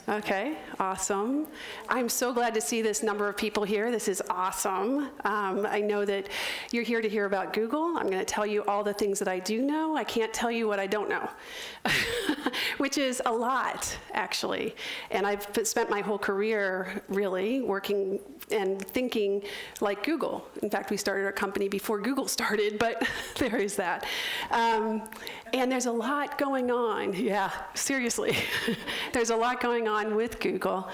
Okay, awesome. I'm so glad to see this number of people here. This is awesome. I know that you're here to hear about Google. I'm going to tell you all the things that I do know. I can't tell you what I don't know, which is a lot, actually. And I've spent my whole career really working and thinking like Google. In fact, we started our company before Google started, but there is that. And there's a lot going on. Yeah, seriously. There's a lot going on with Google.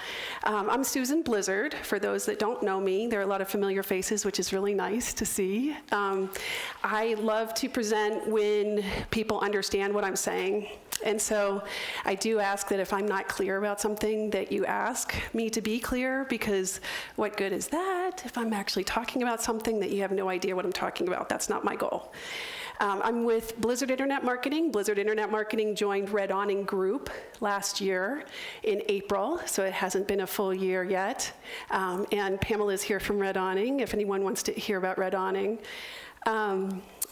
I'm Susan Blizzard, for those that don't know me. There are a lot of familiar faces, which is really nice to see. I love to present when people understand what I'm saying. And so I do ask that if I'm not clear about something, that you ask me to be clear, because what good is that if I'm actually talking about something that you have no idea what I'm talking about? That's not my goal. I'm with Blizzard Internet Marketing. Blizzard Internet Marketing joined Red Awning Group last year in April, so it hasn't been a full year yet. And Pamela's here from Red Awning, if anyone wants to hear about Red Awning.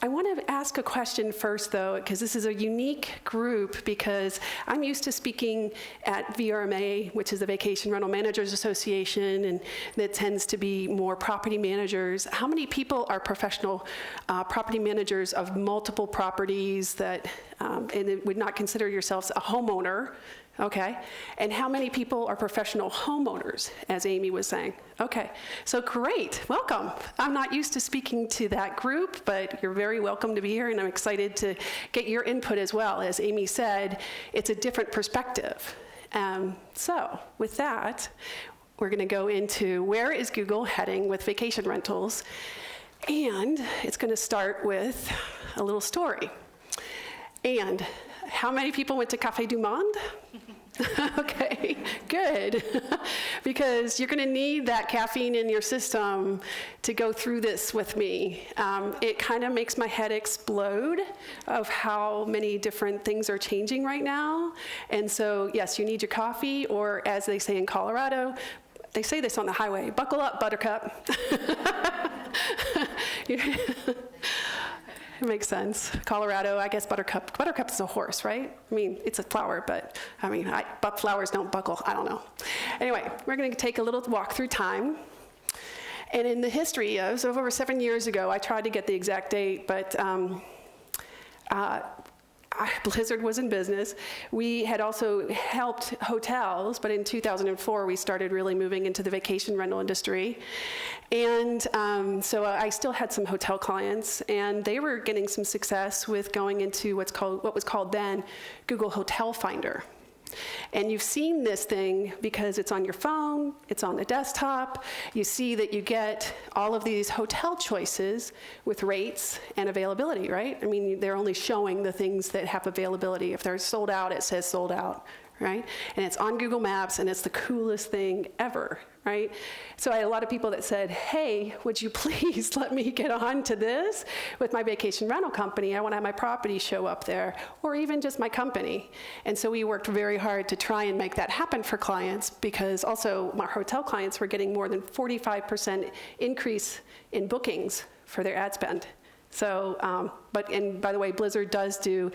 I want to ask a question first, though, because this is a unique group, because I'm used to speaking at VRMA, which is the Vacation Rental Managers Association, and that tends to be more property managers. How many people are professional property managers of multiple properties that and would not consider yourselves a homeowner? Okay, and how many people are professional homeowners, as Amy was saying? Okay, so great, welcome. I'm not used to speaking to that group, but you're very welcome to be here, and I'm excited to get your input as well. As Amy said, it's a different perspective. So with that, we're gonna go into where is Google heading with vacation rentals, and it's gonna start with a little story. And how many people went to Café du Monde? Okay, good. Because you're going to need that caffeine in your system to go through this with me. It kind of makes my head explode of how many different things are changing right now. And so, yes, you need your coffee, or as they say in Colorado, they say this on the highway, buckle up, buttercup. It makes sense. Colorado, I guess buttercup. Buttercup is a horse, right? I mean, it's a flower, but I mean, flowers don't buckle. I don't know. Anyway, we're going to take a little walk through time. And in the history of, so over 7 years ago, I tried to get the exact date, but Blizzard was in business. We had also helped hotels, but in 2004, we started really moving into the vacation rental industry. And so I still had some hotel clients, and they were getting some success with going into what was called then Google Hotel Finder. And you've seen this thing because it's on your phone, it's on the desktop. You see that you get all of these hotel choices with rates and availability, right? I mean, they're only showing the things that have availability. If they're sold out, it says sold out, right? And it's on Google Maps, and it's the coolest thing ever, right? So I had a lot of people that said, hey, would you please let me get on to this with my vacation rental company? I want to have my property show up there, or even just my company. And so we worked very hard to try and make that happen for clients, because also my hotel clients were getting more than 45% increase in bookings for their ad spend. So, and by the way, Blizzard does do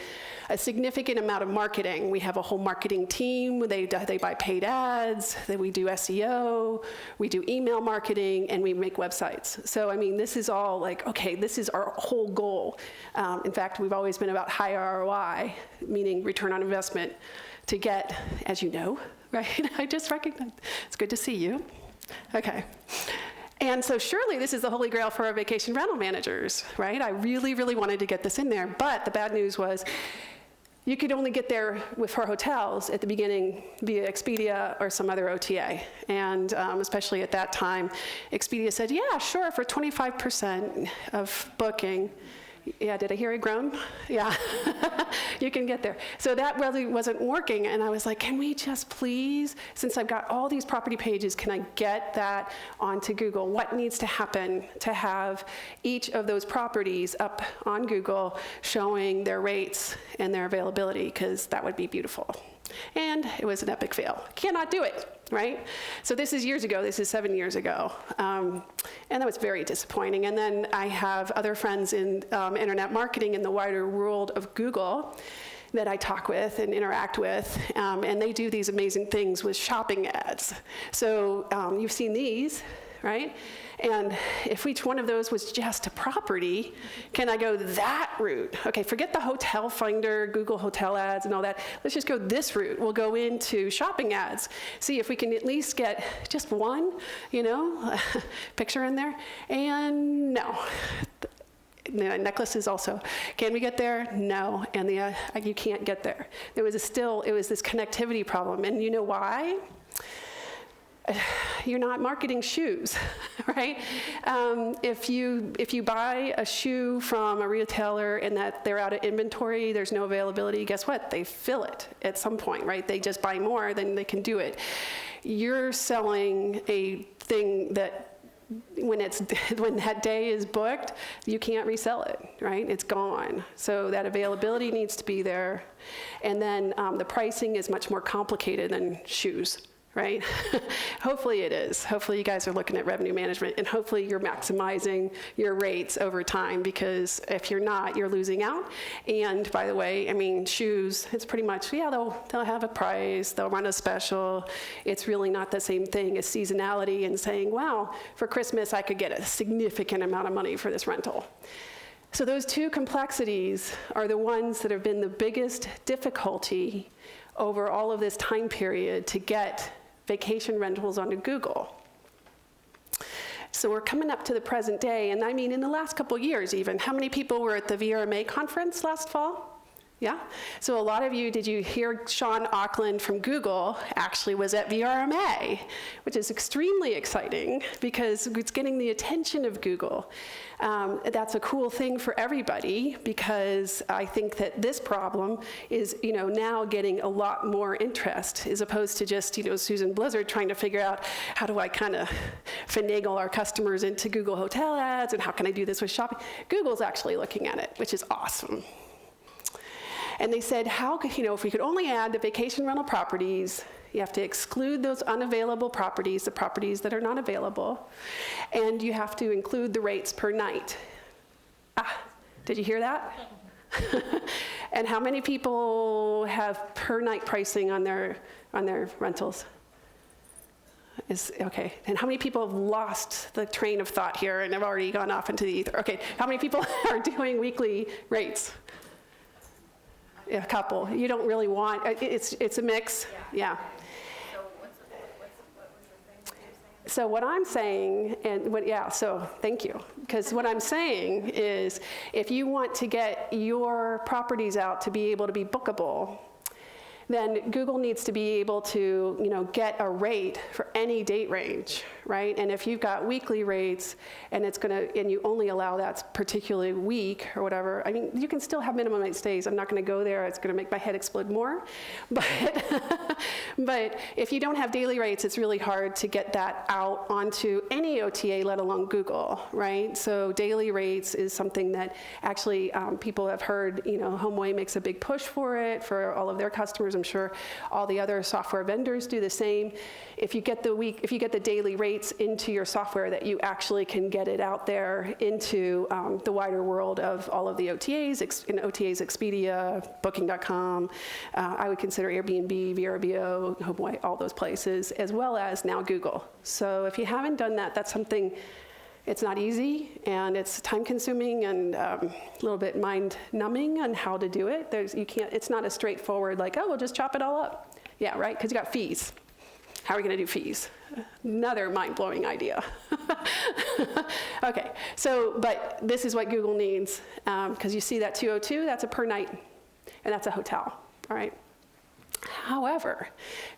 a significant amount of marketing. We have a whole marketing team. They buy paid ads, we do SEO, we do email marketing, and we make websites. So, I mean, this is all like, okay, this is our whole goal. In fact, we've always been about high ROI, meaning return on investment, to get, as you know, right? I just recognize, it's good to see you. Okay. And so surely this is the holy grail for our vacation rental managers, right? I really, really wanted to get this in there, but the bad news was you could only get there for hotels at the beginning via Expedia or some other OTA. And especially at that time, Expedia said, yeah, sure, for 25% of booking. Yeah, did I hear a groan? Yeah, you can get there. So that really wasn't working, and I was like, can we just please, since I've got all these property pages, can I get that onto Google? What needs to happen to have each of those properties up on Google showing their rates and their availability, because that would be beautiful. And it was an epic fail. Cannot do it, right? So this is years ago. This is 7 years ago. And that was very disappointing. And then I have other friends in internet marketing in the wider world of Google that I talk with and interact with, and they do these amazing things with shopping ads. So you've seen these, right? And if each one of those was just a property, can I go that route? Okay, forget the hotel finder, Google hotel ads and all that. Let's just go this route. We'll go into shopping ads, see if we can at least get just one, picture in there. And no. The necklaces also. Can we get there? No, and you can't get there. It was this connectivity problem, and you know why? You're not marketing shoes, right? If you buy a shoe from a retailer and that they're out of inventory, there's no availability, guess what? They fill it at some point, right? They just buy more, then they can do it. You're selling a thing that when that day is booked, you can't resell it, right? It's gone. So that availability needs to be there. And then the pricing is much more complicated than shoes, right? Hopefully it is. Hopefully you guys are looking at revenue management, and hopefully you're maximizing your rates over time, because if you're not, you're losing out. And by the way, I mean, shoes, it's pretty much, yeah, they'll have a price, they'll run a special. It's really not the same thing as seasonality and saying, wow, for Christmas I could get a significant amount of money for this rental. So those two complexities are the ones that have been the biggest difficulty over all of this time period to get vacation rentals onto Google. So we're coming up to the present day, and I mean in the last couple years even. How many people were at the VRMA conference last fall? Yeah? So a lot of you, did you hear Sean Auckland from Google actually was at VRMA, which is extremely exciting because it's getting the attention of Google. That's a cool thing for everybody, because I think that this problem is, now getting a lot more interest, as opposed to just, Susan Blizzard trying to figure out how do I kind of finagle our customers into Google hotel ads, and how can I do this with shopping? Google's actually looking at it, which is awesome. And they said, if we could only add the vacation rental properties, you have to exclude those unavailable properties, the properties that are not available, and you have to include the rates per night. Did you hear that? And how many people have per night pricing on their rentals? Okay, and how many people have lost the train of thought here and have already gone off into the ether? Okay, how many people are doing weekly rates? A couple. You don't really want, it's a mix. Yeah. So what was the thing that you were saying? So what I'm saying, so thank you. Because what I'm saying is, if you want to get your properties out to be able to be bookable, then Google needs to be able to, get a rate for any date range, right? And if you've got weekly rates and and you only allow that particularly week or whatever, I mean, you can still have minimum night stays. I'm not going to go there. It's going to make my head explode more. But if you don't have daily rates, it's really hard to get that out onto any OTA, let alone Google, right? So daily rates is something that actually people have heard, HomeAway makes a big push for it for all of their customers. I'm sure all the other software vendors do the same. If you get the daily rates into your software, that you actually can get it out there into the wider world of all of the OTAs, Expedia, Booking.com. I would consider Airbnb, VRBO, HomeAway, all those places, as well as now Google. So if you haven't done that, that's something. It's not easy, and it's time-consuming and a little bit mind-numbing on how to do it. It's not as straightforward like, oh, we'll just chop it all up. Yeah, right, because you got fees. How are we gonna do fees? Another mind-blowing idea. Okay, but this is what Google needs, because you see that 202, that's a per night, and that's a hotel, all right? However,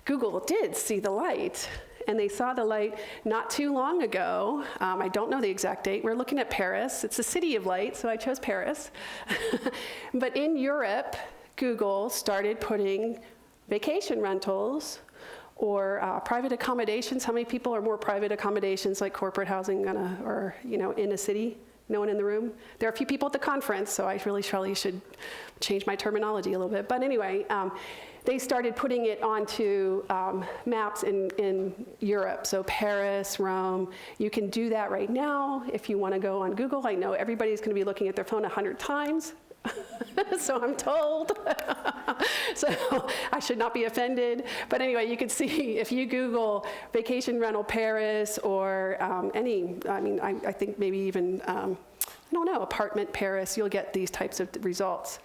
Google did see the light, and they saw the light not too long ago. I don't know the exact date. We're looking at Paris. It's the city of light, so I chose Paris. But in Europe, Google started putting vacation rentals or private accommodations. How many people are more private accommodations like corporate housing or in a city? No one in the room? There are a few people at the conference, so I really should change my terminology a little bit. But anyway, they started putting it onto maps in Europe. So Paris, Rome, you can do that right now if you want to go on Google. I know everybody's going to be looking at their phone 100 times So I'm told. So I should not be offended. But anyway, you can see if you Google vacation rental Paris or I think maybe even, apartment Paris, you'll get these types of results.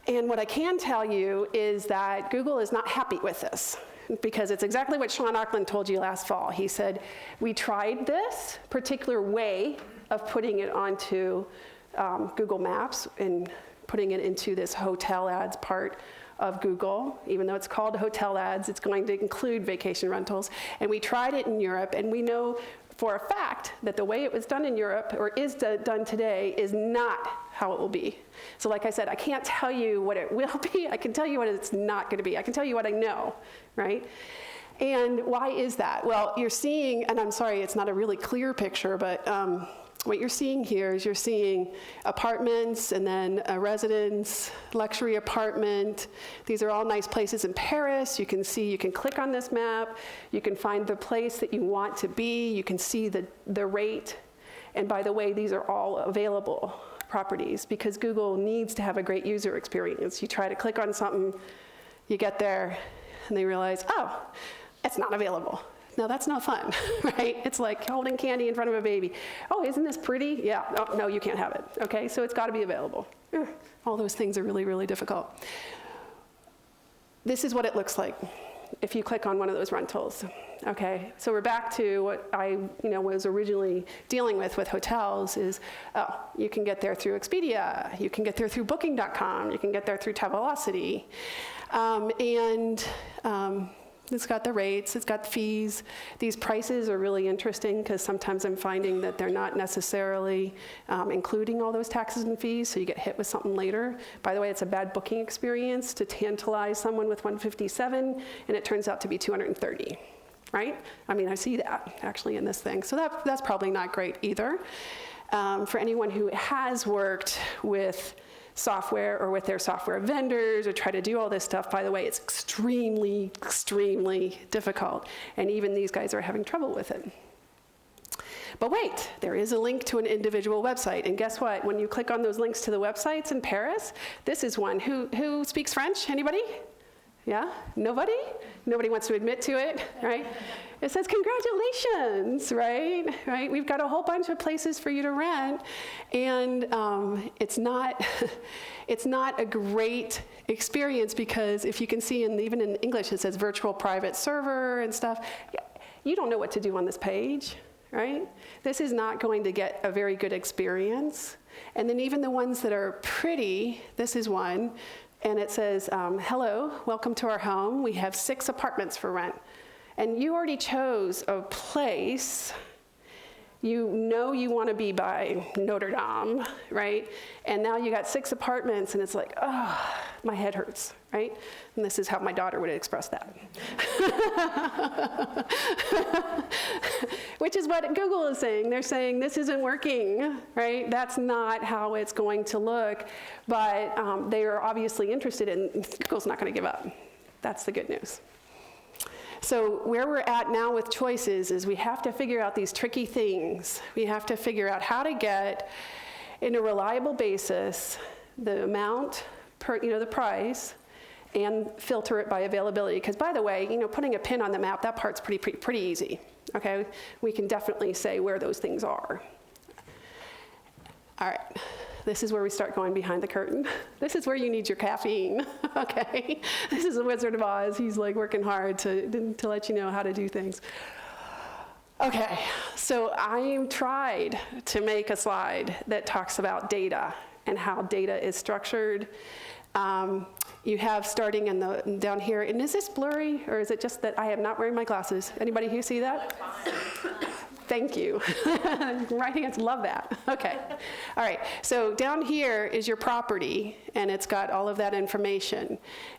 And what I can tell you is that Google is not happy with this, because it's exactly what Sean Auckland told you last fall. He said, we tried this particular way of putting it onto Google Maps and putting it into this hotel ads part of Google. Even though it's called hotel ads, it's going to include vacation rentals. And we tried it in Europe, and we know for a fact that the way it was done in Europe, or is done today, is not how it will be. So like I said, I can't tell you what it will be. I can tell you what it's not going to be. I can tell you what I know, right? And why is that? Well, you're seeing, and I'm sorry, it's not a really clear picture, but what you're seeing here is you're seeing apartments and then a residence, luxury apartment. These are all nice places in Paris. You can see, you can click on this map. You can find the place that you want to be. You can see the rate. And by the way, these are all available properties because Google needs to have a great user experience. You try to click on something, you get there, and they realize, oh, it's not available. No, that's not fun, right? It's like holding candy in front of a baby. Oh, isn't this pretty? Yeah, oh, no, you can't have it, okay? So it's gotta be available. All those things are really, really difficult. This is what it looks like if you click on one of those rentals, okay? So we're back to what I was originally dealing with hotels is, oh, you can get there through Expedia, you can get there through Booking.com, you can get there through Travelocity, it's got the rates, it's got the fees. These prices are really interesting because sometimes I'm finding that they're not necessarily including all those taxes and fees, so you get hit with something later. By the way, it's a bad booking experience to tantalize someone with 157, and it turns out to be 230, right? I mean, I see that actually in this thing. So that's probably not great either. For anyone who has worked with software or with their software vendors or try to do all this stuff, by the way, it's extremely, extremely difficult. And even these guys are having trouble with it. But wait, there is a link to an individual website. And guess what? When you click on those links to the websites in Paris, this is one. Who speaks French? Anybody? Yeah? Nobody? Nobody wants to admit to it, right? It says, congratulations, right? We've got a whole bunch of places for you to rent, and it's not a great experience because if you can see, and even in English, it says virtual private server and stuff. You don't know what to do on this page, right? This is not going to get a very good experience. And then even the ones that are pretty, this is one, and it says, hello, welcome to our home. We have 6 apartments for rent. And you already chose a place. You know you want to be by Notre Dame, right? And now you got 6 apartments, and it's like, oh, my head hurts, right? And this is how my daughter would express that. Which is what Google is saying. They're saying this isn't working, right? That's not how it's going to look. But they are obviously interested in, Google's not going to give up. That's the good news. So where we're at now with choices is we have to figure out these tricky things. We have to figure out how to get, in a reliable basis, the amount per, the price, and filter it by availability. Because by the way, putting a pin on the map, that part's pretty easy. Okay, we can definitely say where those things are. All right. This is where we start going behind the curtain. This is where you need your caffeine, okay? This is the Wizard of Oz. He's like working hard to let you know how to do things. Okay, so I tried to make a slide that talks about data and how data is structured. You have starting in down here, and is this blurry, or is it just that I am not wearing my glasses? Anybody here see that? Thank you. Right hands, love that. Okay. All right. So down here is your property, and it's got all of that information.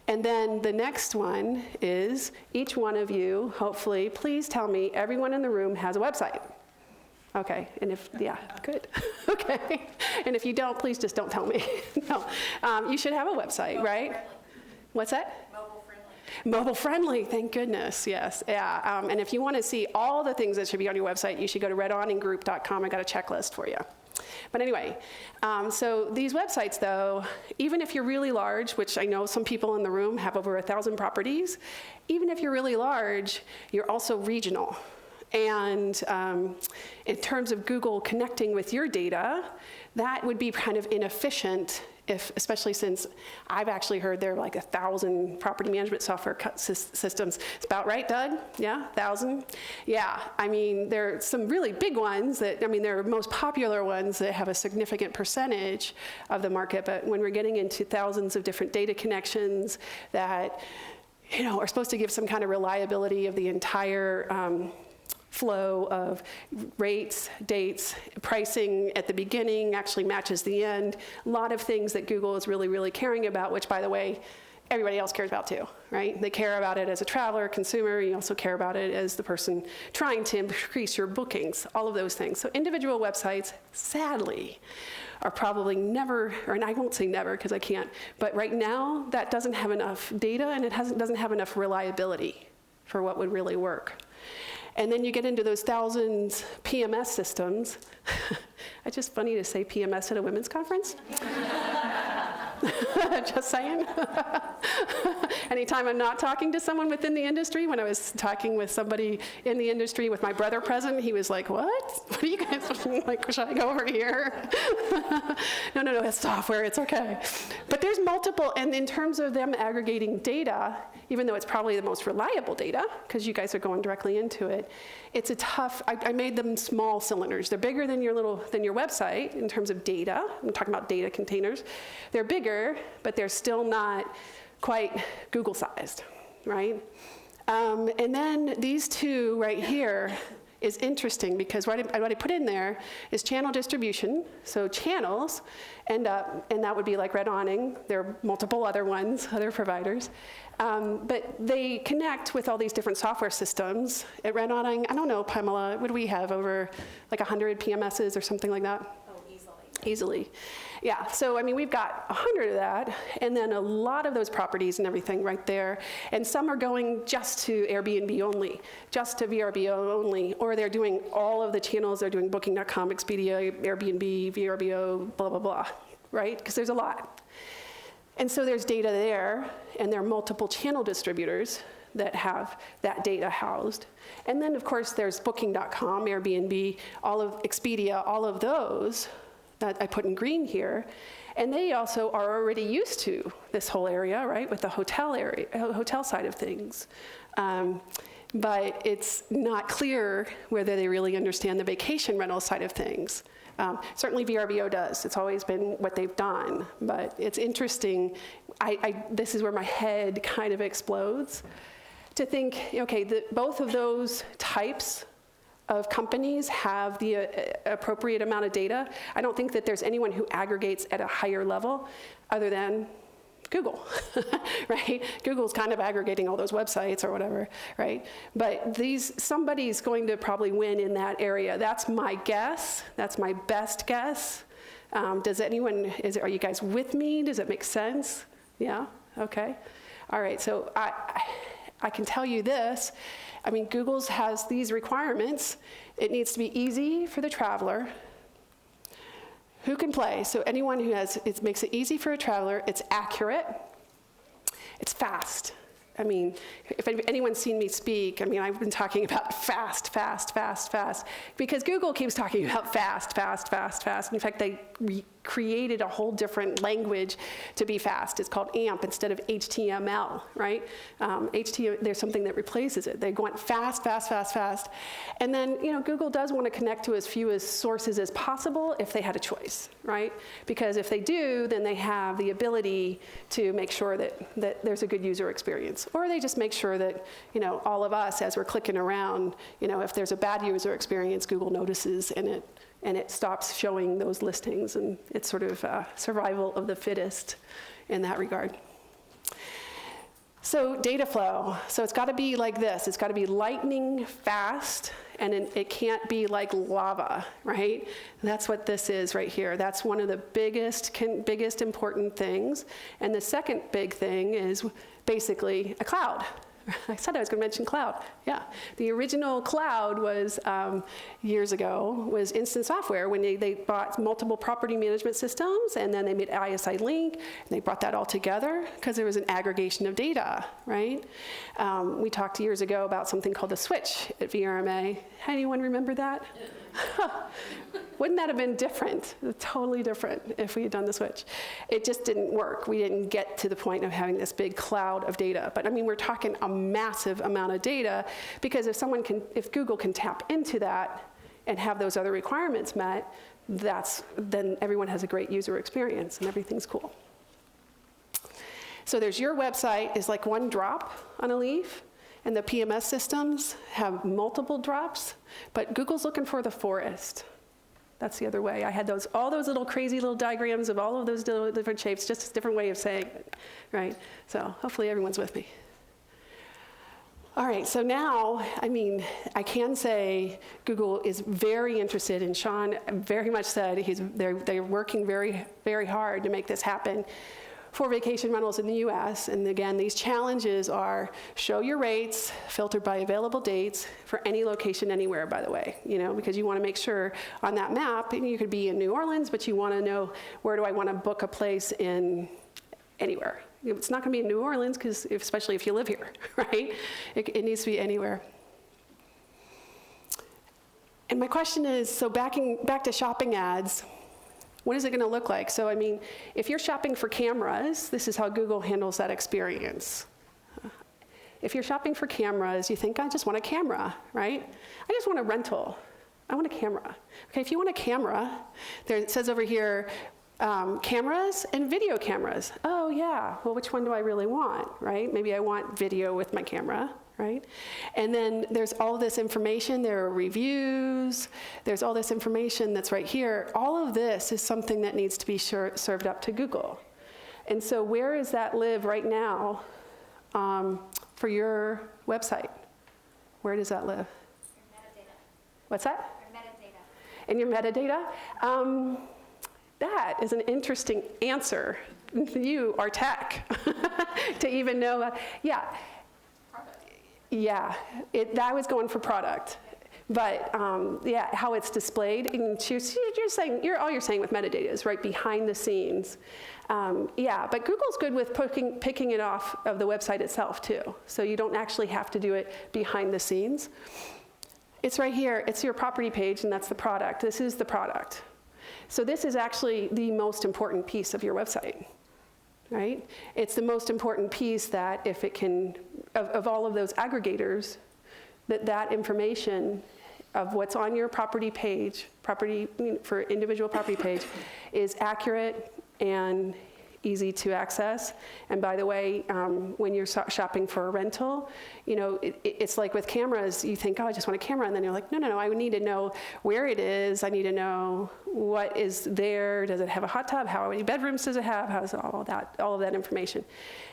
And then the next one is each one of you, hopefully, please tell me everyone in the room has a website. Okay. And if, yeah, good. Okay. And if you don't, please just don't tell me. No. You should have a website, right? What's that? Mobile friendly, thank goodness, yes. Yeah, and if you want to see all the things that should be on your website, you should go to redawningroup.com. I got a checklist for you. But anyway, so these websites, though, even if you're really large, which I know some people in the room have over 1,000 properties, even if you're really large, you're also regional. And in terms of Google connecting with your data, that would be kind of inefficient, especially since I've actually heard there are like 1,000 property management software systems. It's about right, Doug? Yeah, 1,000? Yeah, I mean, there are some really big ones that, I mean, they're most popular ones that have a significant percentage of the market, but when we're getting into thousands of different data connections that, you know, are supposed to give some kind of reliability of the entire flow of rates, dates, pricing at the beginning actually matches the end. A lot of things that Google is really, really caring about, which, by the way, everybody else cares about too, right? They care about it as a traveler, consumer. You also care about it as the person trying to increase your bookings, all of those things. So individual websites, sadly, are probably never, and I won't say never because I can't, but right now that doesn't have enough data and it doesn't have enough reliability for what would really work. And then you get into those thousands PMS systems. It's just funny to say PMS at a women's conference. Just saying. Anytime I'm not talking to someone within the industry, when I was talking with somebody in the industry with my brother present, he was like, what? What are you guys, like, should I go over here? No, it's software, it's okay. But there's multiple, and in terms of them aggregating data, even though it's probably the most reliable data, because you guys are going directly into it, it's a tough, I made them small cylinders. They're bigger than your website in terms of data. I'm talking about data containers. They're bigger, but they're still not quite Google-sized, right? And then these two right here is interesting because what I put in there is channel distribution. So channels end up, and that would be like Red Awning. There are multiple other ones, other providers. But they connect with all these different software systems. At Red Awning, I don't know, Pamela, what do we have, over like 100 PMSs or something like that? Oh, easily. Easily. Yeah, so I mean, we've got 100 of that, and then a lot of those properties and everything right there. And some are going just to Airbnb only, just to VRBO only, or they're doing all of the channels. They're doing Booking.com, Expedia, Airbnb, VRBO, blah, blah, blah, right? Because there's a lot. And so there's data there, and there are multiple channel distributors that have that data housed. And then, of course, there's Booking.com, Airbnb, all of Expedia, all of those that I put in green here. And they also are already used to this whole area, right, with the hotel side of things. But it's not clear whether they really understand the vacation rental side of things. Certainly VRBO does. It's always been what they've done. But it's interesting. This is where my head kind of explodes to think, okay, both of those types of companies have the appropriate amount of data. I don't think that there's anyone who aggregates at a higher level other than Google, right? Google's kind of aggregating all those websites or whatever, right? But somebody's going to probably win in that area. That's my guess. That's my best guess. Are you guys with me? Does it make sense? Yeah, okay. All right, so I can tell you this. I mean, Google's has these requirements. It needs to be easy for the traveler. Who can play? So anyone who it makes it easy for a traveler, it's accurate, it's fast. I mean, if anyone's seen me speak, I mean, I've been talking about fast, because Google keeps talking about fast. In fact, they created a whole different language to be fast. It's called AMP instead of HTML, right? There's something that replaces it. They want fast. And then, Google does want to connect to as few sources as possible if they had a choice, right? Because if they do, then they have the ability to make sure that there's a good user experience. Or they just make sure that, all of us, as we're clicking around, if there's a bad user experience, Google notices and it stops showing those listings, and it's sort of survival of the fittest in that regard. So data flow. So it's got to be like this. It's got to be lightning fast, and it can't be like lava, right? That's what this is right here. That's one of the biggest important things. And the second big thing is basically a cloud, I said I was going to mention cloud. Yeah. The original cloud was, years ago, was Instant Software when they bought multiple property management systems, and then they made ISI Link, and they brought that all together because there was an aggregation of data, right? We talked years ago about something called the switch at VRMA. Anyone remember that? Wouldn't that have been different? Totally different if we had done the switch. It just didn't work. We didn't get to the point of having this big cloud of data. But I mean, we're talking a massive amount of data, because if Google can tap into that and have those other requirements met, then everyone has a great user experience and everything's cool. So there's your website is like one drop on a leaf. And the PMS systems have multiple drops, but Google's looking for the forest. That's the other way. I had all those little crazy little diagrams of all of those different shapes, just a different way of saying it, right? So hopefully everyone's with me. All right, so now, I mean, I can say Google is very interested, and Sean very much said they're working very, very hard to make this happen for vacation rentals in the US. And again, these challenges are show your rates, filtered by available dates for any location anywhere, by the way, because you want to make sure on that map, you could be in New Orleans, but you want to know, where do I want to book a place in anywhere? It's not going to be in New Orleans, because especially if you live here, right? It needs to be anywhere. And my question is, so back to shopping ads, what is it going to look like? So, I mean, if you're shopping for cameras, this is how Google handles that experience. If you're shopping for cameras, you think, I just want a camera, right? I just want a rental. I want a camera. Okay, if you want a camera, it says over here, cameras and video cameras. Oh, yeah. Well, which one do I really want, right? Maybe I want video with my camera, right? And then there's all this information. There are reviews. There's all this information that's right here. All of this is something that needs to be served up to Google. And so where does that live right now for your website? Where does that live? Your metadata. What's that? Your metadata. In your metadata? That is an interesting answer. You are tech to even know. Yeah. Yeah, I was going for product, but yeah, how it's displayed. And all you're saying with metadata is right behind the scenes. Yeah, but Google's good with picking it off of the website itself too. So you don't actually have to do it behind the scenes. It's right here. It's your property page, and that's the product. This is the product. So this is actually the most important piece of your website, right? It's the most important piece that if it can, of all of those aggregators, that information of what's on your property page, for individual property page, is accurate and easy to access. And by the way, when you're shopping for a rental, it's like with cameras, you think, oh, I just want a camera, and then you're like, no, I would need to know where it is. I need to know what is there. Does it have a hot tub? How many bedrooms does it have? How's all of that information?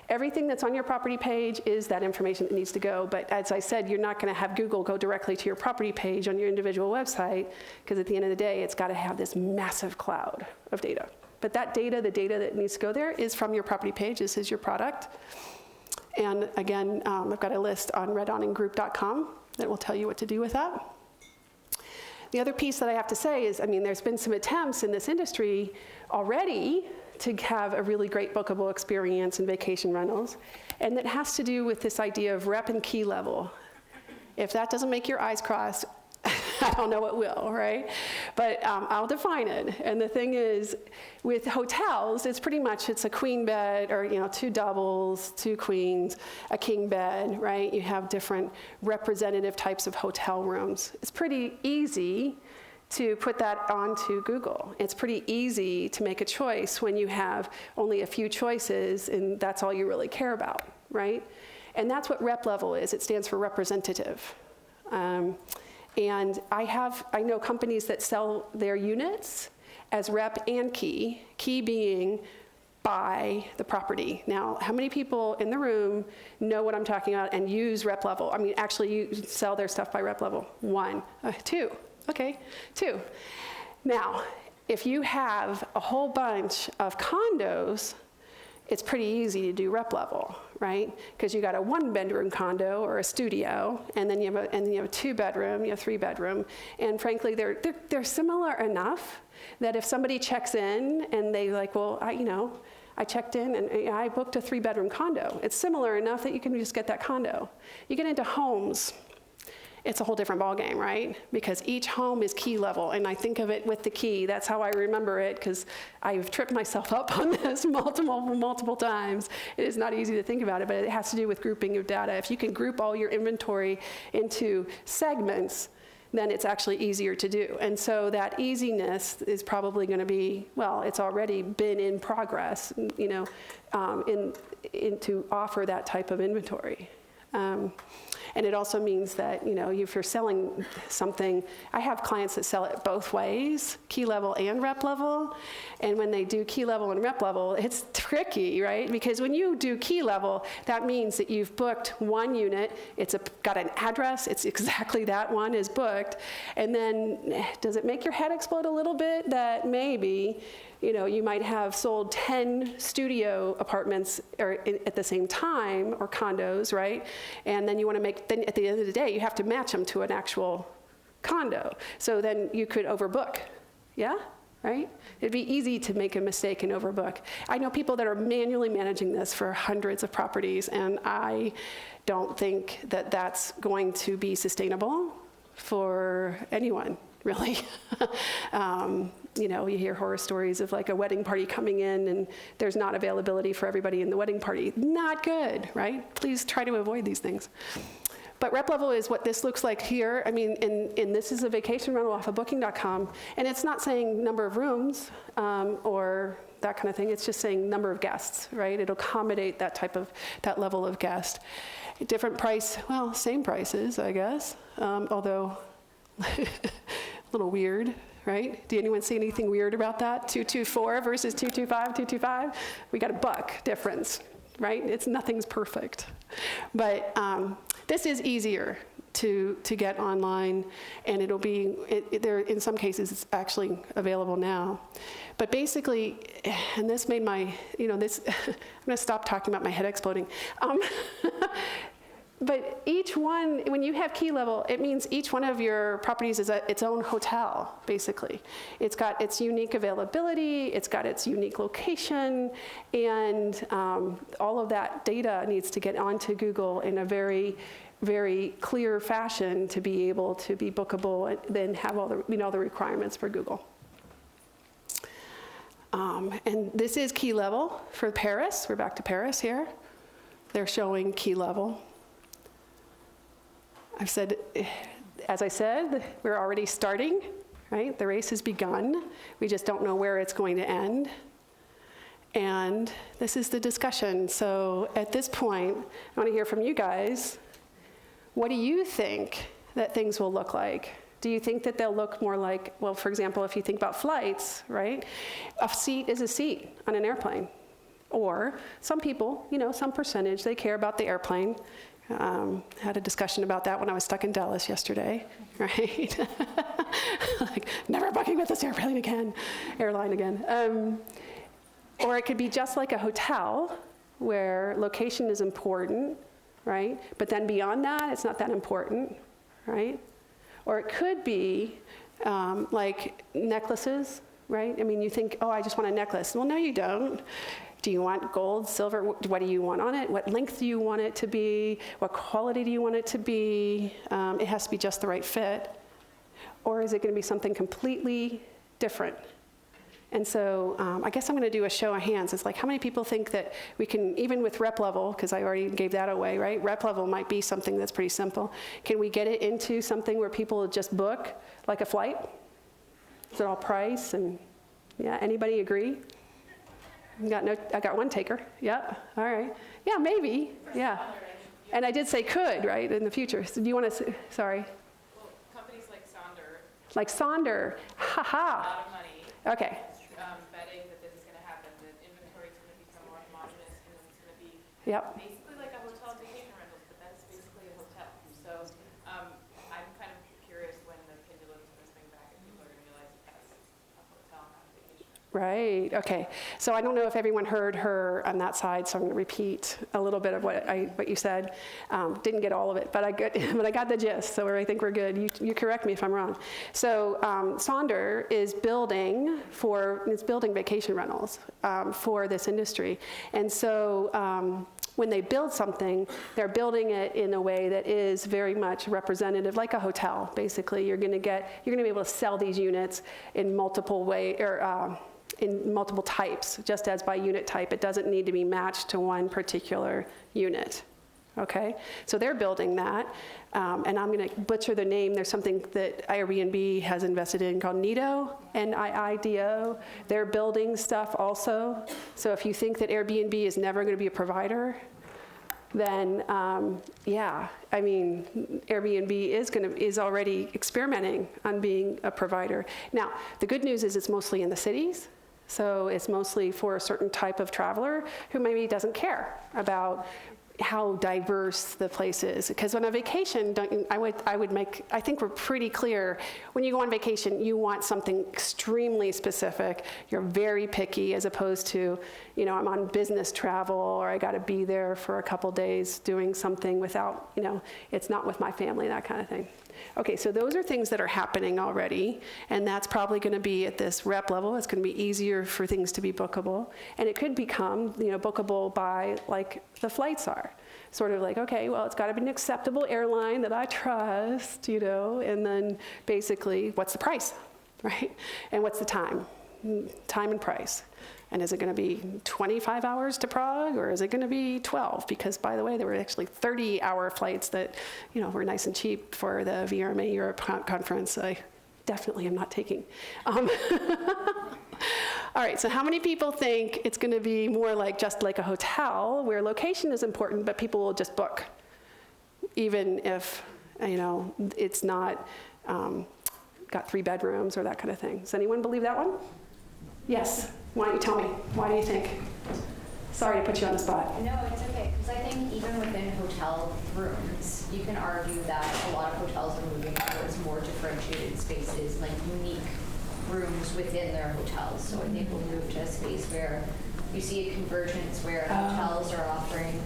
Everything that's on your property page is that information that needs to go. But as I said, you're not going to have Google go directly to your property page on your individual website, because at the end of the day, it's got to have this massive cloud of data. But that data, the data that needs to go there, is from your property page. This is your product. And again, I've got a list on redawningroup.com that will tell you what to do with that. The other piece that I have to say is, there's been some attempts in this industry already to have a really great bookable experience in vacation rentals. And that has to do with this idea of rep and key level. If that doesn't make your eyes cross, I don't know what will, right? But I'll define it. And the thing is, with hotels, it's a queen bed, or 2 doubles, 2 queens, a king bed, right? You have different representative types of hotel rooms. It's pretty easy to put that onto Google. It's pretty easy to make a choice when you have only a few choices, and that's all you really care about, right? And that's what rep level is. It stands for representative. And I know companies that sell their units as rep and key being by the property. Now, how many people in the room know what I'm talking about and use rep level? Actually, you sell their stuff by rep level. 1, 2, okay, 2. Now, if you have a whole bunch of condos, it's pretty easy to do rep level, right? Because you got a 1-bedroom condo or a studio, and then you have a 2-bedroom, you have 3-bedroom, and frankly, they're similar enough that if somebody checks in and they like, well, I checked in and I booked a 3-bedroom condo. It's similar enough that you can just get that condo. You get into homes, it's a whole different ballgame, right? Because each home is key level, and I think of it with the key. That's how I remember it, because I've tripped myself up on this multiple times. It is not easy to think about it, but it has to do with grouping of data. If you can group all your inventory into segments, then it's actually easier to do. And so that easiness is probably going to be, well, it's already been in progress, to offer that type of inventory. And it also means that, if you're selling something, I have clients that sell it both ways, key level and rep level. And when they do key level and rep level, it's tricky, right? Because when you do key level, that means that you've booked one unit, it's got an address, it's exactly that one is booked. And then does it make your head explode a little bit that maybe, you might have sold 10 studio apartments at the same time, or condos, right? And then you want to then at the end of the day, you have to match them to an actual condo. So then you could overbook, yeah? Right? It'd be easy to make a mistake and overbook. I know people that are manually managing this for hundreds of properties, and I don't think that that's going to be sustainable for anyone, really. You hear horror stories of like a wedding party coming in and there's not availability for everybody in the wedding party. Not good, right? Please try to avoid these things. But rep level is what this looks like here. I mean, and this is a vacation rental off of booking.com, and it's not saying number of rooms or that kind of thing. It's just saying number of guests, right? It'll accommodate that level of guest. Different price, well, same prices, I guess, although a little weird, right? Do anyone see anything weird about that? 224 versus 225, 225? We got $1 difference, right? Nothing's perfect. But this is easier to get online, and it'll be, there in some cases it's actually available now. But basically, and this made my, I'm gonna stop talking about my head exploding. But each one, when you have key level, it means each one of your properties is its own hotel, basically. It's got its unique availability, it's got its unique location, and all of that data needs to get onto Google in a very, very clear fashion to be able to be bookable and then have all the requirements for Google. And this is key level for Paris. We're back to Paris here. They're showing key level. As I said, we're already starting, right? The race has begun. We just don't know where it's going to end. And this is the discussion. So at this point, I want to hear from you guys. What do you think that things will look like? Do you think that they'll look more like, well, for example, if you think about flights, right? A seat is a seat on an airplane. Or some people, some percentage, they care about the airplane. Had a discussion about that when I was stuck in Dallas yesterday, right? Like, never booking with this airline again. Or it could be just like a hotel where location is important, right? But then beyond that, it's not that important, right? Or it could be like necklaces, right? I mean, you think, oh, I just want a necklace. Well, no, you don't. Do you want gold, silver? What do you want on it? What length do you want it to be? What quality do you want it to be? It has to be just the right fit. Or is it going to be something completely different? And so I guess I'm going to do a show of hands. It's like, how many people think that we can, even with rep level, because I already gave that away, right? Rep level might be something that's pretty simple. Can we get it into something where people just book, like a flight? Is it all price? And yeah, anybody agree? I got one taker. Yep. All right. Yeah, maybe. Yeah. And I did say could, right, in the future. So do you want to, sorry? Well, companies like Sonder. Like Sonder. Ha-ha. A lot of money. Okay. Betting that this is going to happen, that inventory is going to become more homogenous, and it's going to be basically like a hotel vacation rentals, but that's basically a hotel. So I'm kind of curious when the pendulum is going to swing back and people are going to realize that that's a hotel, not a vacation rental. Right, okay. So I don't know if everyone heard her on that side, so I'm going to repeat a little bit of what you said. Didn't get all of it, but I got the gist, so I think we're good. You correct me if I'm wrong. So Sonder is building vacation rentals for this industry. And so when they build something, they're building it in a way that is very much representative, like a hotel. Basically, you're going to be able to sell these units in multiple in multiple types, just as by unit type. It doesn't need to be matched to one particular unit. Okay, so they're building that, and I'm going to butcher the name. There's something that Airbnb has invested in called Nido, N-I-I-D-O. They're building stuff also. So if you think that Airbnb is never going to be a provider, then yeah, I mean, Airbnb is already experimenting on being a provider. Now, the good news is it's mostly in the cities. So it's mostly for a certain type of traveler who maybe doesn't care about how diverse the place is. Because on a vacation, I think we're pretty clear, when you go on vacation, you want something extremely specific. You're very picky, as opposed to, I'm on business travel, or I gotta be there for a couple days doing something without, it's not with my family, that kind of thing. Okay, so those are things that are happening already, and that's probably going to be at this rep level. It's going to be easier for things to be bookable, and it could become, bookable by like the flights are. Sort of like, okay, well, it's got to be an acceptable airline that I trust, and then basically, what's the price, right? And what's the time and price. And is it going to be 25 hours to Prague, or is it going to be 12? Because, by the way, there were actually 30-hour flights that, were nice and cheap for the VRMA Europe conference. I definitely am not taking. All right, so how many people think it's going to be more just like a hotel, where location is important, but people will just book, even if, it's not got 3 bedrooms or that kind of thing. Does anyone believe that one? Yes. Why don't you tell me? Why do you think? Sorry to put you on the spot. No, it's okay, because I think even within hotel rooms, you can argue that a lot of hotels are moving towards more differentiated spaces, like unique rooms within their hotels. So I think we'll move to a space where you see a convergence where hotels are offering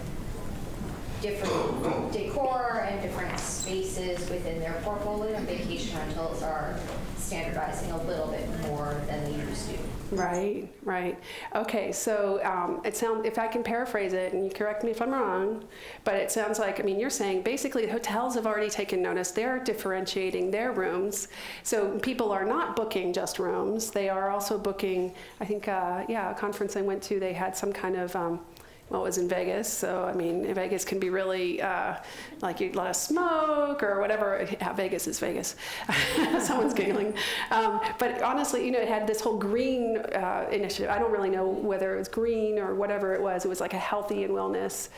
different decor and different spaces within their portfolio, and vacation rentals are standardizing a little bit more than they used to. Right. Okay, so it sounds, if I can paraphrase it, and you correct me if I'm wrong, but it sounds like, you're saying basically hotels have already taken notice. They're differentiating their rooms. So people are not booking just rooms. They are also booking, I think, a conference I went to, they had some kind of, it was in Vegas, so Vegas can be really like you let us smoke or whatever. Yeah, Vegas is Vegas. Someone's giggling. But honestly, it had this whole green initiative. I don't really know whether it was green or whatever it was. It was like a healthy and wellness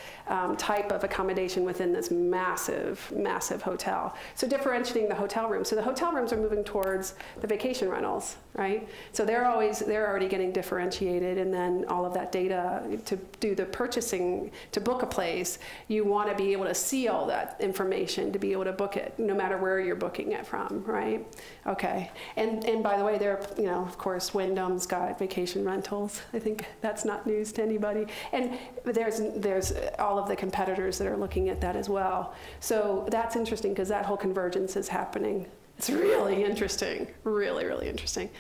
type of accommodation within this massive, massive hotel. So differentiating the hotel rooms. So the hotel rooms are moving towards the vacation rentals, right? So they're already getting differentiated, and then all of that data to do the purchasing, to book a place, you want to be able to see all that information to be able to book it, no matter where you're booking it from, right? Okay. And by the way, there, of course, Wyndham's got vacation rentals. I think that's not news to anybody. And there's all of the competitors that are looking at that as well. So that's interesting, because that whole convergence is happening. It's really interesting, really, really interesting.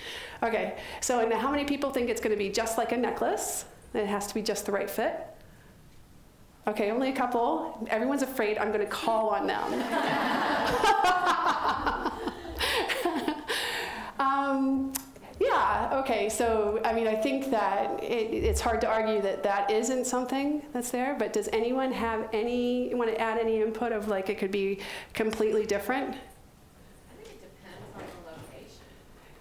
Okay, so now how many people think it's going to be just like a necklace? It has to be just the right fit? Okay, only a couple. Everyone's afraid I'm going to call on them. Yeah, okay, so I think that it's hard to argue that isn't something that's there, but does anyone want to add any input of it could be completely different? I think it depends on the location.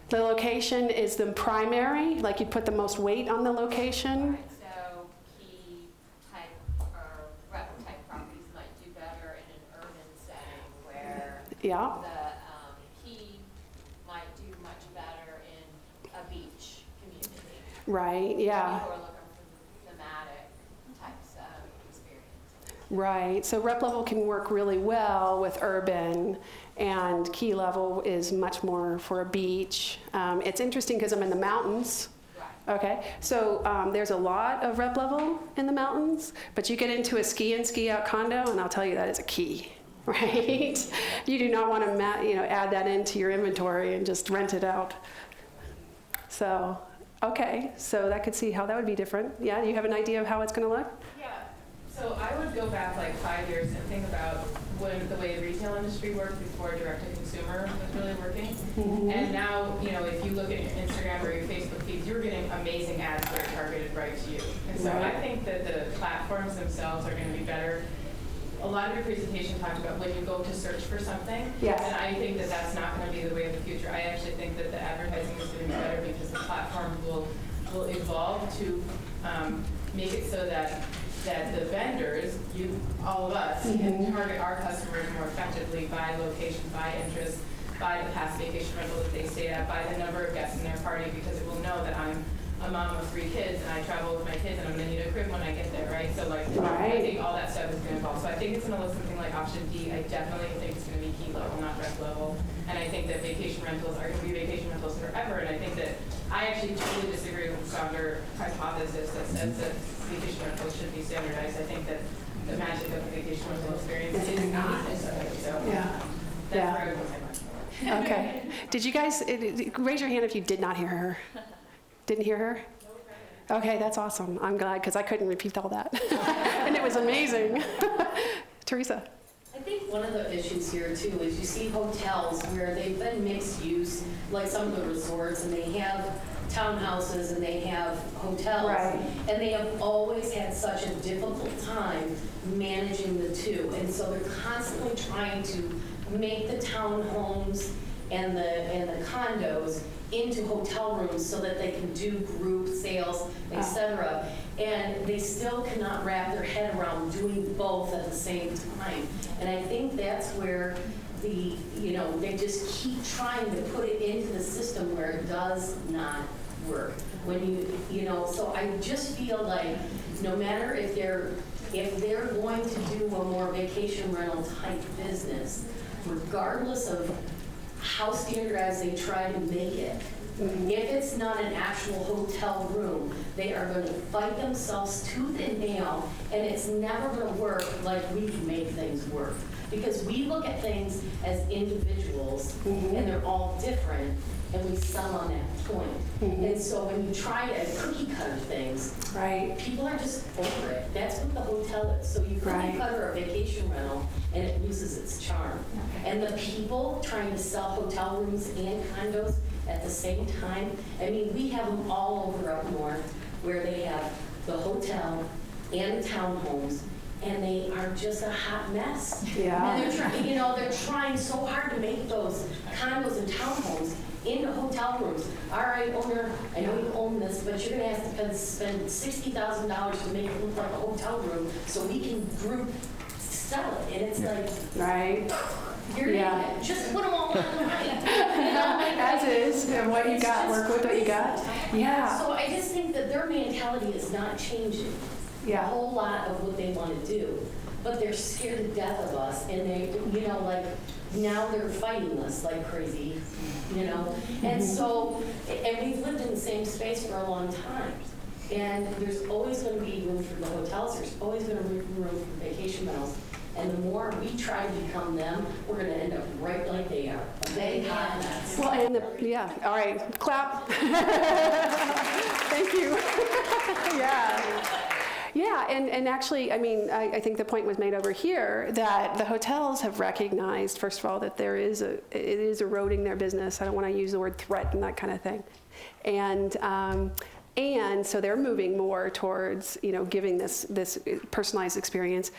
The location is the primary, you put the most weight on the location? Right. So key type or rep type properties might do better in an urban setting where Yeah. the key might do much better in a beach community. Right, yeah. People are looking for thematic types of experiences. Right, so rep level can work really well with urban, and key level is much more for a beach. It's interesting because I'm in the mountains. Right. Okay, so there's a lot of rep level in the mountains, but you get into a ski in, ski out condo, and I'll tell you that is a key, right? You do not want to add that into your inventory and just rent it out. So, okay, so that could see how that would be different. Yeah, you have an idea of how it's going to look? Yeah, so I would go back like 5 years and think about when the way the retail industry worked before direct-to-consumer was really working. And now, if you look at your Instagram or your Facebook feeds, you're getting amazing ads that are targeted right to you. And so I think that the platforms themselves are going to be better. A lot of your presentation talked about when you go to search for something. Yes. And I think that that's not going to be the way of the future. I actually think that the advertising is going to be better because the platform will evolve to make it so that the vendors, all of us, can target our customers more effectively by location, by interest, by the past vacation rental that they stay at, by the number of guests in their party, because it will know that I'm a mom of 3 kids and I travel with my kids and I'm going to need a crib when I get there, right? So I think all that stuff is going to evolve. So I think it's going to look something like option D. I definitely think it's going to be key level, not rep level. And I think that vacation rentals are going to be vacation rentals forever. And I think that I actually totally disagree with the stronger hypothesis that says that vacation rentals should be standardized. I think that the magic of the vacation rental experience is not. So that's where I would put my money. Okay. Did you guys, raise your hand if you did not hear her. Didn't hear her? Okay, that's awesome. I'm glad, because I couldn't repeat all that. And it was amazing. Teresa. I think one of the issues here too is you see hotels where they've been mixed use, like some of the resorts, and they have townhouses and they have hotels. Right. And they have always had such a difficult time managing the two. And so they're constantly trying to make the townhomes and the condos into hotel rooms so that they can do group sales, etc. And they still cannot wrap their head around doing both at the same time. And I think that's where they just keep trying to put it into the system where it does not work. When so I just feel like no matter if they're going to do a more vacation rental type business, regardless of how standardized they try to make it, if it's not an actual hotel room, they are going to fight themselves tooth and nail, and it's never going to work like we can make things work. Because we look at things as individuals, and they're all different, and we sell on that point. And so when you try to cookie cutter things, people are just over it. That's what the hotel is. So you cookie cutter a vacation rental, and it loses its charm. And the people trying to sell hotel rooms and condos at the same time, I mean, we have them all over up north where they have the hotel and the townhomes, and they are just a hot mess. Yeah. And they're trying so hard to make those condos and townhomes into hotel rooms. All right, owner, I know you own this, but you're going to have to spend $60,000 to make it look like a hotel room so we can group sell it. And it's like, you're just put them all on the line. As is, and what you got, work with what you got. Yeah. So I just think that their mentality is not changing a whole lot of what they want to do, but they're scared to death of us, and they, now they're fighting us like crazy, And so, and we've lived in the same space for a long time. And there's always going to be room for the hotels, there's always going to be room for vacation rentals. And the more we try to become them, we're going to end up right like they are. They hot mess. Well, and all right, clap. Thank you. Yeah, and actually, I mean, I think the point was made over here that the hotels have recognized, first of all, that it is eroding their business. I don't want to use the word threat and that kind of thing. And so they're moving more towards, giving this personalized experience.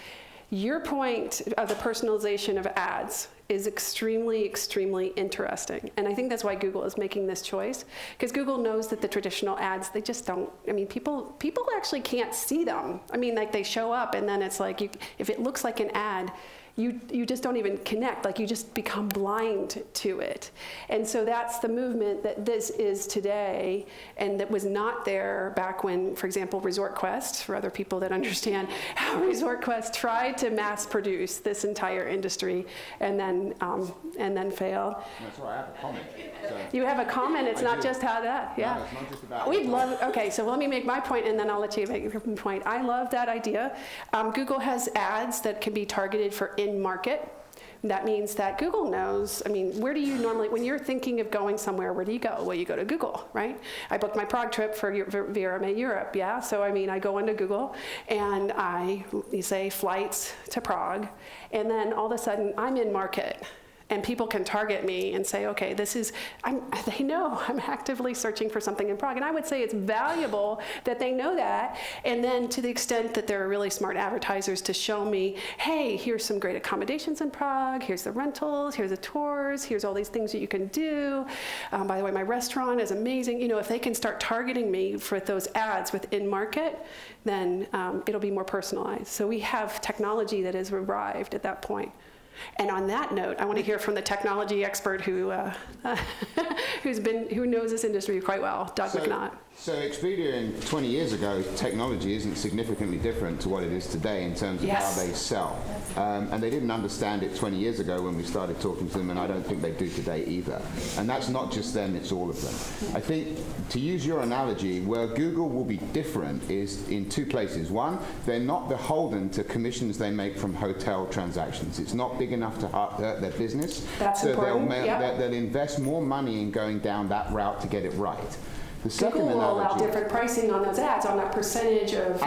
Your point of the personalization of ads is extremely, extremely interesting. And I think that's why Google is making this choice, because Google knows that the traditional ads, they just don't, people actually can't see them. They show up and then it's like, if it looks like an ad, you just don't even connect, like you just become blind to it. And so that's the movement that this is today, and that was not there back when, for example, Resort Quest, for other people that understand how Resort Quest tried to mass produce this entire industry and then failed. That's right, I have a comment. So You have a comment, it's not just how that, yeah. No, it's not just about We'd love, okay, so let me make my point and then I'll let you make your point. I love that idea. Google has ads that can be targeted for in-market. That means that Google knows, I mean, where do you normally, when you're thinking of going somewhere, where do you go? Well, you go to Google, right? I booked my Prague trip for VRMA Europe, yeah? So, I mean, I go into Google and you say flights to Prague, and then all of a sudden I'm in market. And people can target me and say, okay, they know I'm actively searching for something in Prague. And I would say it's valuable that they know that. And then to the extent that they're really smart advertisers to show me, hey, here's some great accommodations in Prague, here's the rentals, here's the tours, here's all these things that you can do. By the way, my restaurant is amazing. You know, if they can start targeting me for those ads within market, then it'll be more personalized. So we have technology that has arrived at that point. And on that note, I want to hear from the technology expert who knows this industry quite well, Doug McNaught. So Expedia in 20 years ago, technology isn't significantly different to what it is today in terms of how they sell. And they didn't understand it 20 years ago when we started talking to them, and I don't think they do today either. And that's not just them, it's all of them. I think, to use your analogy, where Google will be different is in two places. One, they're not beholden to commissions they make from hotel transactions. It's not big enough to hurt their business. That's important. They'll invest more money in going down that route to get it right. The second Google will allow analogy, different pricing on those ads, on that percentage of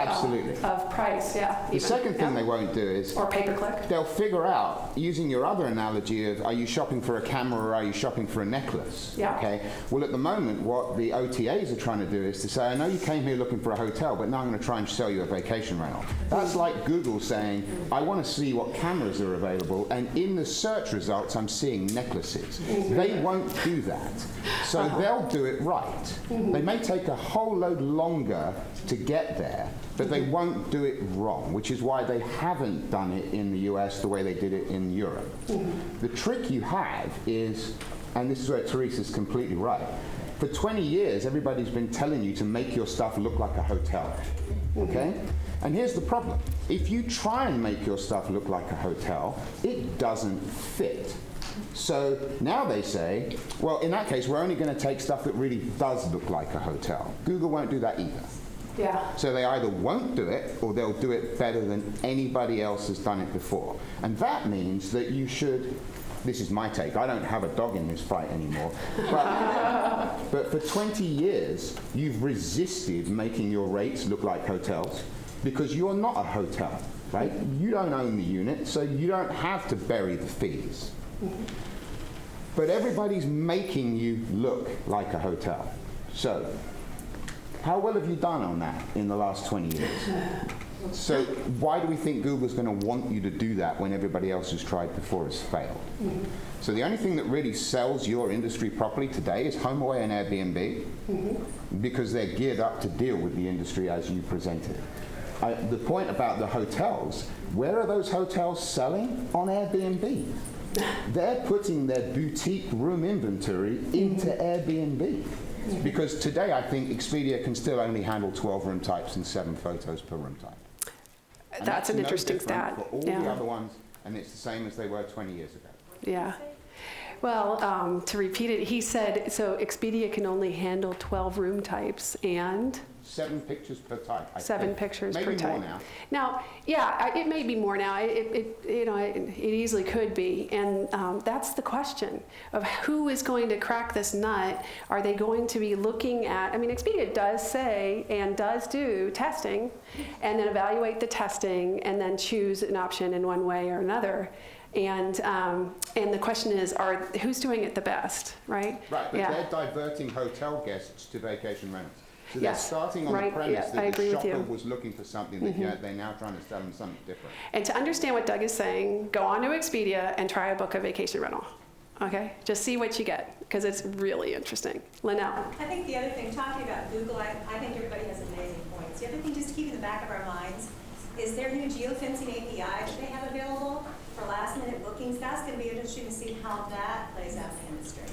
price, yeah. the second thing they won't do is, or pay-per-click. they'll figure out, using your other analogy of, are you shopping for a camera or are you shopping for a necklace? Yeah. Okay. Well, at the moment, what the OTAs are trying to do is to say, I know you came here looking for a hotel, but now I'm going to try and sell you a vacation rental. That's like Google saying, I want to see what cameras are available, and in the search results, I'm seeing necklaces. They won't do that. So they'll do it right. They may take a whole load longer to get there, but they won't do it wrong, which is why they haven't done it in the US the way they did it in Europe. The trick you have is, and this is where Teresa's completely right, for 20 years everybody's been telling you to make your stuff look like a hotel, okay? And here's the problem. If you try and make your stuff look like a hotel, it doesn't fit. So now they say, well, in that case, we're only going to take stuff that really does look like a hotel. Google won't do that either. Yeah. So they either won't do it, or they'll do it better than anybody else has done it before. And that means that you should, this is my take, I don't have a dog in this fight anymore, but for 20 years, you've resisted making your rates look like hotels because you're not a hotel, right? You don't own the unit, so you don't have to bury the fees. But everybody's making you look like a hotel. So, how well have you done on that in the last 20 years? So, why do we think Google's going to want you to do that when everybody else who's tried before has failed? So the only thing that really sells your industry properly today is HomeAway and Airbnb, because they're geared up to deal with the industry as you presented. The point about the hotels, where are those hotels selling? On Airbnb. They're putting their boutique room inventory into Airbnb. Because today I think Expedia can still only handle 12 room types and 7 photos per room type. And That's an interesting no stat. for all the other ones, and it's the same as they were 20 years ago. Yeah. Well, to repeat it, he said, so Expedia can only handle 12 room types and 7 pictures per type. I 7 think. pictures Maybe per type. More now. Now, yeah, it may be more now. It easily could be, and that's the question of who is going to crack this nut. Are they going to be looking at? I mean, Expedia does say and does do testing, and then evaluate the testing, and then choose an option in one way or another. And the question is, who's doing it the best, right? Right, but yeah. they're diverting hotel guests to vacation rentals. So they're Yes, starting on right, the premise yeah, I that the agree with shopper you. was looking for something that they're now trying to sell them something different. And to understand what Doug is saying, go on to Expedia and try to book a vacation rental. Okay? Just see what you get, because it's really interesting. Linnell. I think the other thing, talking about Google, I think everybody has amazing points. The other thing just to keep in the back of our minds, is their new geofencing API that they have available for last-minute bookings. That's going to be interesting to see how that plays out in the industry.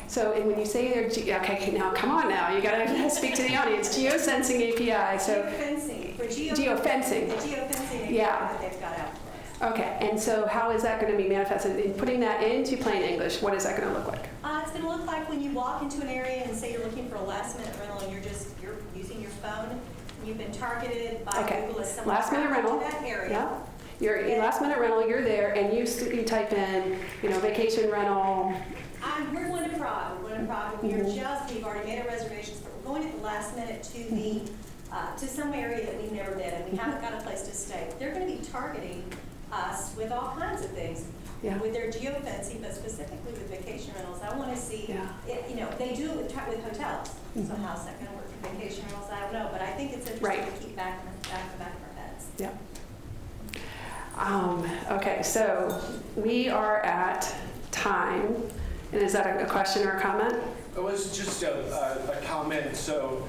So, and when you say they're, okay, now come on now, you gotta speak to the audience. Geosensing API, so. Geofencing, for Geofencing. The geofencing API Yeah. that they've got out for us. Okay, and so how is that gonna be manifested? In putting that into plain English, what is that gonna look like? It's going to look like when you walk into an area and say you're looking for a last-minute rental and you're using your phone, and you've been targeted by Okay, Google as someone last minute traveling rental. to that area. Yeah. Your last minute rental, you're there, and you type in, vacation rental. We're going to Prague. We're going to Prague. We've already made our reservations, but we're going at the last minute to some area that we've never been, and we haven't got a place to stay. They're going to be targeting us with all kinds of things, Yeah. with their geofencing, but specifically with vacation rentals. I want to see, Yeah. they do it with hotels. So how's that going to work with vacation rentals? I don't know, but I think it's interesting Right. to keep back of our heads. Yeah. Okay, so we are at time. And is that a question or a comment? It was just a comment. So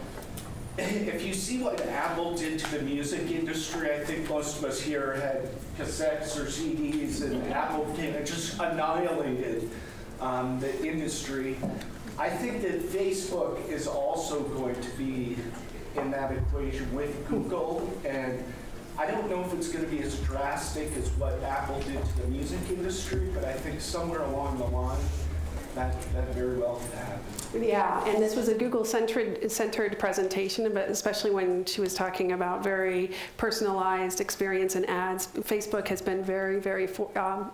if you see what Apple did to the music industry, I think most of us here had cassettes or CDs, and Apple just annihilated the industry. I think that Facebook is also going to be in that equation with Google, and I don't know if it's going to be as drastic as what Apple did to the music industry, but I think somewhere along the line, that very well could happen. Yeah, and this was a Google-centered presentation, but especially when she was talking about very personalized experience and ads. Facebook has been very, very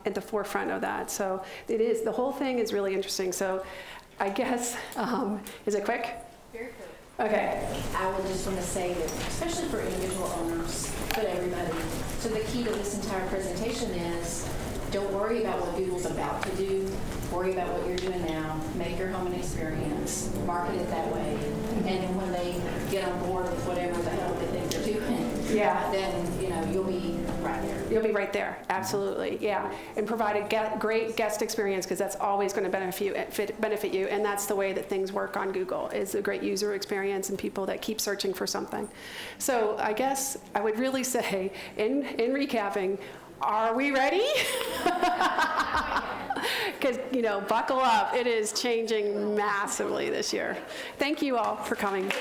at the forefront of that. So the whole thing is really interesting. So I guess, is it quick? Very quick. Okay. I would just want to say that, especially for individual owners, but everybody, so the key to this entire presentation is don't worry about what Google's about to do. Worry about what you're doing now. Make your home an experience. Market it that way. And then when they get on board with whatever the hell they think they're doing, then you'll be right there. You'll be right there, absolutely, yeah. And provide a great guest experience, because that's always going to benefit you, and that's the way that things work on Google, is a great user experience and people that keep searching for something. So I guess I would really say, in recapping, are we ready? Because, buckle up. It is changing massively this year. Thank you all for coming.